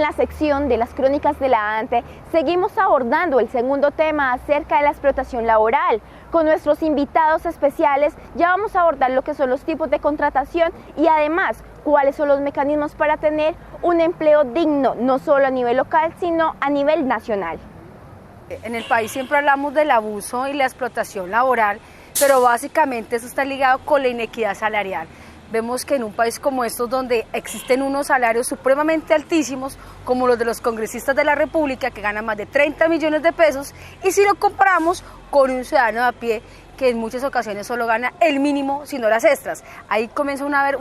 la sección de las crónicas de la ANTE seguimos abordando el segundo tema acerca de la explotación laboral. Con nuestros invitados especiales ya vamos a abordar lo que son los tipos de contratación y además cuáles son los mecanismos para tener un empleo digno, no solo a nivel local, sino a nivel nacional. En el país siempre hablamos del abuso y la explotación laboral, pero básicamente eso está ligado con la inequidad salarial. Vemos que en un país como estos, donde existen unos salarios supremamente altísimos, como los de los congresistas de la República, que ganan más de 30 millones de pesos, y si lo comparamos con un ciudadano de a pie, que en muchas ocasiones solo gana el mínimo, sino las extras. Ahí comienza a haber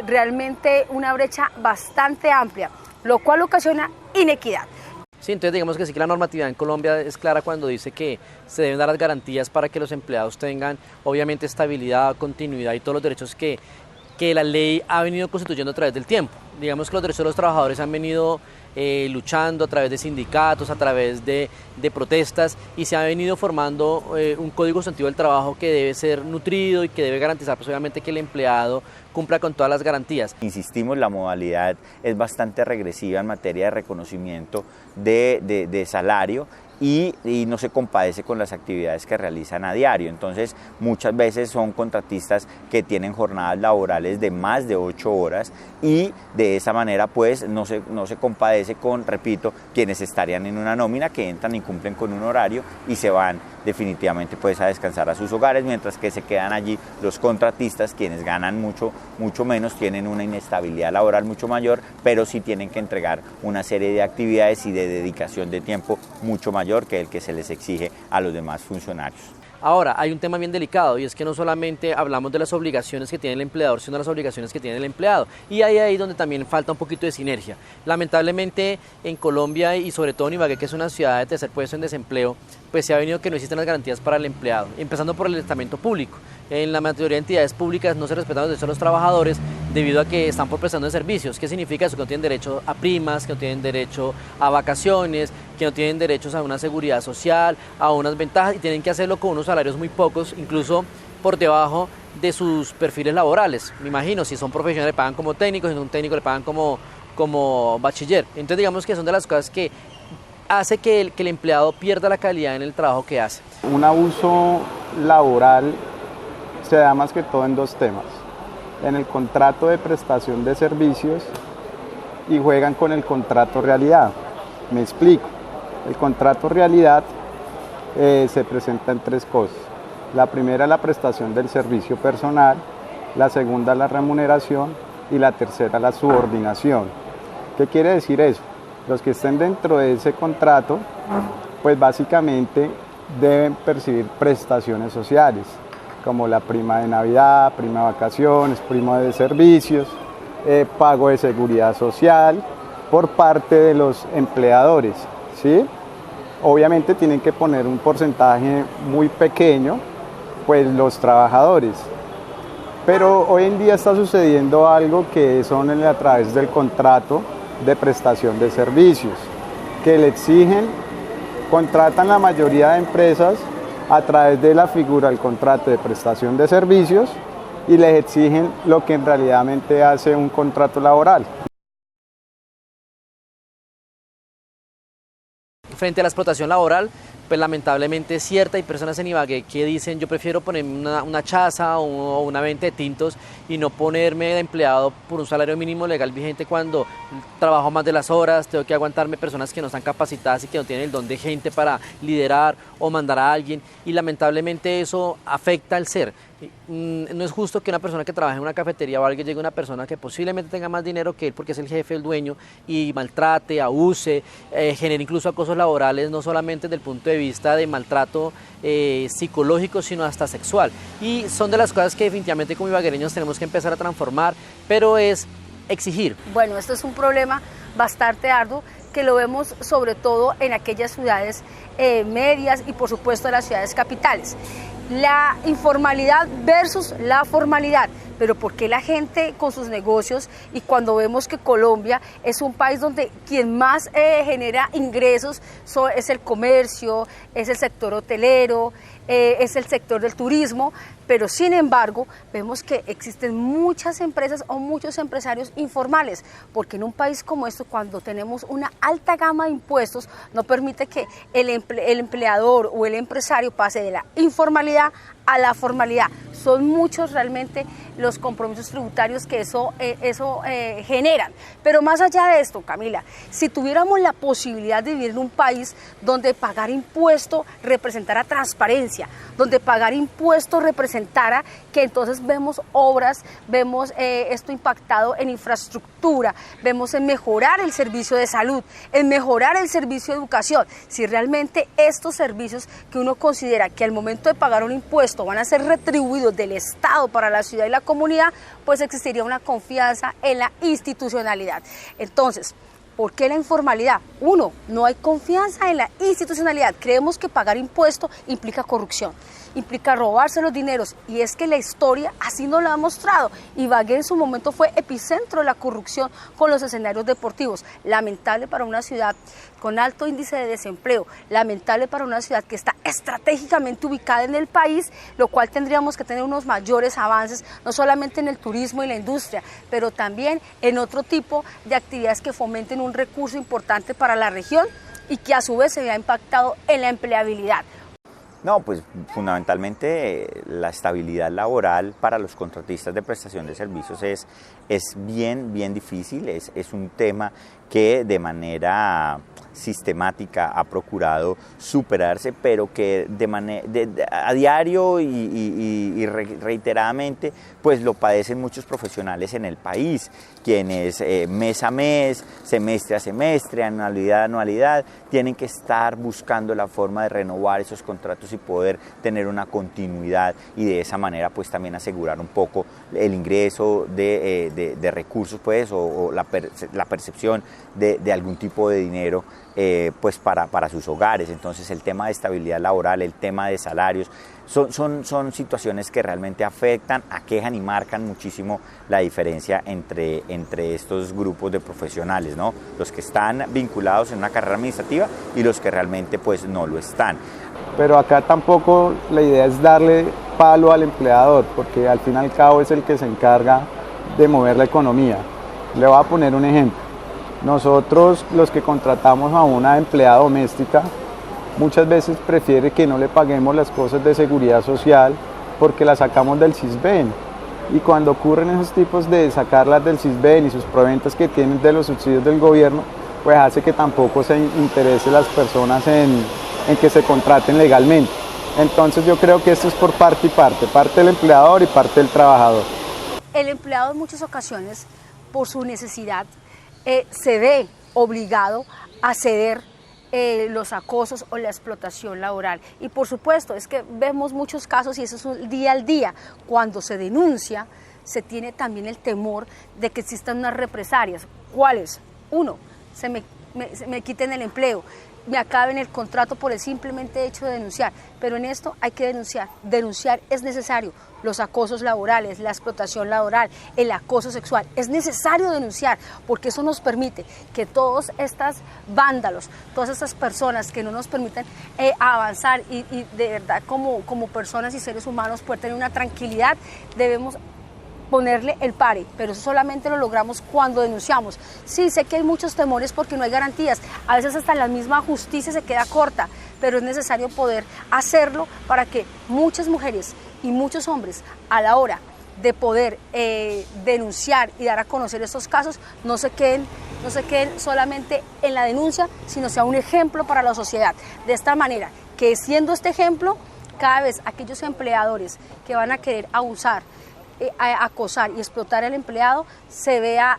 realmente una brecha bastante amplia, lo cual ocasiona inequidad. Sí, entonces digamos que sí, que la normatividad en Colombia es clara cuando dice que se deben dar las garantías para que los empleados tengan obviamente estabilidad, continuidad y todos los derechos que la ley ha venido constituyendo a través del tiempo. Digamos que los derechos de los trabajadores han venido luchando a través de sindicatos, a través de protestas, y se ha venido formando un código sustantivo del trabajo que debe ser nutrido y que debe garantizar pues, obviamente que el empleado cumpla con todas las garantías. Insistimos, la modalidad es bastante regresiva en materia de reconocimiento de salario y no se compadece con las actividades que realizan a diario. Entonces muchas veces son contratistas que tienen jornadas laborales de más de 8 horas y de esa manera pues no se compadece con, repito, quienes estarían en una nómina, que entran y cumplen con un horario y se van definitivamente pues a descansar a sus hogares, mientras que se quedan allí los contratistas, quienes ganan mucho menos, tienen una inestabilidad laboral mucho mayor, pero sí tienen que entregar una serie de actividades y de dedicación de tiempo mucho mayor que el que se les exige a los demás funcionarios. Ahora, hay un tema bien delicado y es que no solamente hablamos de las obligaciones que tiene el empleador, sino de las obligaciones que tiene el empleado. Y ahí donde también falta un poquito de sinergia. Lamentablemente en Colombia y sobre todo en Ibagué, que es una ciudad de tercer puesto en desempleo, pues se ha venido que no existen las garantías para el empleado, empezando por el estamento público. En la mayoría de entidades públicas no se respetan los derechos de los trabajadores debido a que están por prestando de servicios. ¿Qué significa eso? Que no tienen derecho a primas, que no tienen derecho a vacaciones, que no tienen derechos a una seguridad social, a unas ventajas, y tienen que hacerlo con unos salarios muy pocos, incluso por debajo de sus perfiles laborales. Me imagino, si son profesionales le pagan como técnicos, si son técnicos le pagan como bachiller. Entonces digamos que son de las cosas que hace que el empleado pierda la calidad en el trabajo que hace. Un abuso laboral se da más que todo en dos temas: en el contrato de prestación de servicios y juegan con el contrato realidad. Me explico. El contrato realidad se presenta en tres cosas. La primera es la prestación del servicio personal, la segunda la remuneración y la tercera la subordinación. ¿Qué quiere decir eso? Los que estén dentro de ese contrato, pues básicamente deben percibir prestaciones sociales, como la prima de Navidad, prima de vacaciones, prima de servicios, pago de seguridad social por parte de los empleadores, ¿sí? Obviamente tienen que poner un porcentaje muy pequeño, pues los trabajadores. Pero hoy en día está sucediendo algo que son a través del contrato de prestación de servicios, que le exigen, contratan la mayoría de empresas a través de la figura del contrato de prestación de servicios y les exigen lo que en realidad hace un contrato laboral. Frente a la explotación laboral, pues lamentablemente es cierta, hay personas en Ibagué que dicen yo prefiero ponerme una chaza o una venta de tintos y no ponerme de empleado por un salario mínimo legal vigente cuando trabajo más de las horas, tengo que aguantarme personas que no están capacitadas y que no tienen el don de gente para liderar o mandar a alguien, y lamentablemente eso afecta al ser. No es justo que una persona que trabaja en una cafetería o alguien llegue a una persona que posiblemente tenga más dinero que él porque es el jefe, el dueño, y maltrate, abuse, genere incluso acosos laborales, no solamente desde el punto de vista de maltrato psicológico, sino hasta sexual. Y son de las cosas que definitivamente como ibaguereños tenemos que empezar a transformar, pero es exigir. Bueno, esto es un problema bastante arduo que lo vemos sobre todo en aquellas ciudades medias y por supuesto en las ciudades capitales. La informalidad versus la formalidad, pero ¿por qué la gente con sus negocios? Y cuando vemos que Colombia es un país donde quien más genera ingresos es el comercio, es el sector hotelero, es el sector del turismo, Pero sin embargo, vemos que existen muchas empresas o muchos empresarios informales, porque en un país como este, cuando tenemos una alta gama de impuestos, no permite que el empleador o el empresario pase de la informalidad a la formalidad. Son muchos realmente los compromisos tributarios que eso generan. Pero más allá de esto, Camila, si tuviéramos la posibilidad de vivir en un país donde pagar impuesto representara transparencia, donde pagar impuestos representara que entonces vemos obras, vemos esto impactado en infraestructura, vemos en mejorar el servicio de salud, en mejorar el servicio de educación, si realmente estos servicios que uno considera que al momento de pagar un impuesto van a ser retribuidos del Estado para la ciudad y la comunidad, pues existiría una confianza en la institucionalidad. Entonces, ¿por qué la informalidad? Uno, no hay confianza en la institucionalidad. Creemos que pagar impuestos implica corrupción, implica robarse los dineros, y es que la historia así nos lo ha mostrado. Ibagué en su momento fue epicentro de la corrupción con los escenarios deportivos. Lamentable para una ciudad con alto índice de desempleo, lamentable para una ciudad que está estratégicamente ubicada en el país, lo cual tendríamos que tener unos mayores avances, no solamente en el turismo y la industria, pero también en otro tipo de actividades que fomenten un recurso importante para la región y que a su vez se vea impactado en la empleabilidad. No, pues fundamentalmente la estabilidad laboral para los contratistas de prestación de servicios es bien difícil, es un tema que de manera sistemática ha procurado superarse, pero que a diario y reiteradamente pues lo padecen muchos profesionales en el país, quienes mes a mes, semestre a semestre, anualidad a anualidad, tienen que estar buscando la forma de renovar esos contratos y poder tener una continuidad, y de esa manera pues también asegurar un poco el ingreso de recursos, pues, o la percepción de algún tipo de dinero pues para sus hogares. Entonces el tema de estabilidad laboral, el tema de salarios, son situaciones que realmente afectan, aquejan y marcan muchísimo la diferencia entre estos grupos de profesionales, ¿no? Los que están vinculados en una carrera administrativa y los que realmente pues no lo están. Pero acá tampoco la idea es darle palo al empleador, porque al fin y al cabo es el que se encarga de mover la economía. Le voy a poner un ejemplo. Nosotros, los que contratamos a una empleada doméstica, muchas veces prefiere que no le paguemos las cosas de seguridad social porque las sacamos del Sisbén. Y cuando ocurren esos tipos de sacarlas del Sisbén y sus proventas que tienen de los subsidios del gobierno, pues hace que tampoco se interese las personas en que se contraten legalmente. Entonces yo creo que esto es por parte y parte del empleador y parte del trabajador. El empleado en muchas ocasiones, por su necesidad, se ve obligado a ceder los acosos o la explotación laboral. Y por supuesto, es que vemos muchos casos, y eso es un día al día. Cuando se denuncia, se tiene también el temor de que existan unas represalias. ¿Cuáles? Uno, se me quiten el empleo, me acaben el contrato por el simplemente hecho de denunciar. Pero en esto hay que denunciar. Denunciar es necesario. Los acosos laborales, la explotación laboral, el acoso sexual. Es necesario denunciar, porque eso nos permite que todos estos vándalos, todas estas personas que no nos permiten avanzar y de verdad como personas y seres humanos poder tener una tranquilidad, debemos ponerle el pare, pero eso solamente lo logramos cuando denunciamos. Sí, sé que hay muchos temores porque no hay garantías, a veces hasta la misma justicia se queda corta, pero es necesario poder hacerlo para que muchas mujeres y muchos hombres, a la hora de poder denunciar y dar a conocer estos casos, no se queden solamente en la denuncia, sino sea un ejemplo para la sociedad. De esta manera, que siendo este ejemplo, cada vez aquellos empleadores que van a querer abusar, acosar y explotar al empleado, se vea,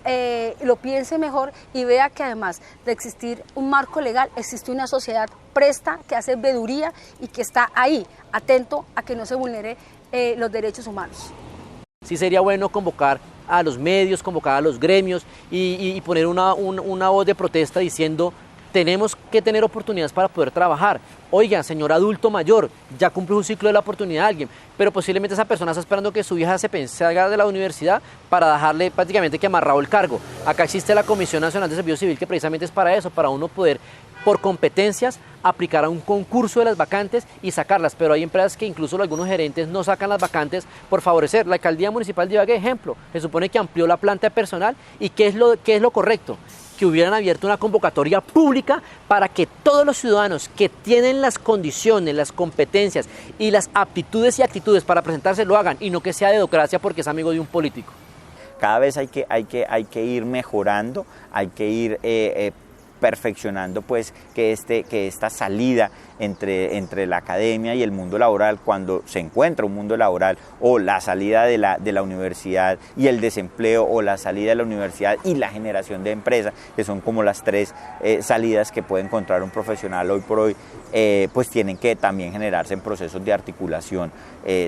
lo piense mejor y vea que además de existir un marco legal, existe una sociedad presta, que hace veeduría y que está ahí, atento a que no se vulnere los derechos humanos. Sí sería bueno convocar a los medios, convocar a los gremios y poner una voz de protesta diciendo: tenemos que tener oportunidades para poder trabajar. Oiga, señor adulto mayor, ya cumplió un ciclo de la oportunidad de alguien, pero posiblemente esa persona está esperando que su hija se salga de la universidad para dejarle prácticamente que amarrado el cargo. Acá existe la Comisión Nacional de Servicio Civil, que precisamente es para eso, para uno poder por competencias, aplicar a un concurso de las vacantes y sacarlas, pero hay empresas que incluso algunos gerentes no sacan las vacantes por favorecer. La alcaldía municipal de Ibagué, ejemplo, se supone que amplió la planta de personal y ¿qué es lo correcto? Que hubieran abierto una convocatoria pública para que todos los ciudadanos que tienen las condiciones, las competencias y las aptitudes y actitudes para presentarse lo hagan y no que sea dedocracia porque es amigo de un político. Cada vez hay que ir mejorando, hay que ir perfeccionando pues que esta salida entre la academia y el mundo laboral, cuando se encuentra un mundo laboral, o la salida de la universidad y el desempleo, o la salida de la universidad y la generación de empresa, que son como las tres salidas que puede encontrar un profesional hoy por hoy, pues tienen que también generarse en procesos de articulación.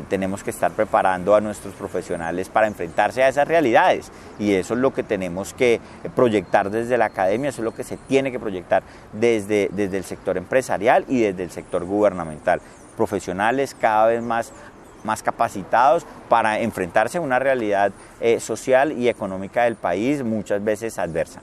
Tenemos que estar preparando a nuestros profesionales para enfrentarse a esas realidades, y eso es lo que tenemos que proyectar desde la academia, eso es lo que se tiene que proyectar desde el sector empresarial y desde el sector gubernamental. Profesionales cada vez más capacitados para enfrentarse a una realidad social y económica del país muchas veces adversa.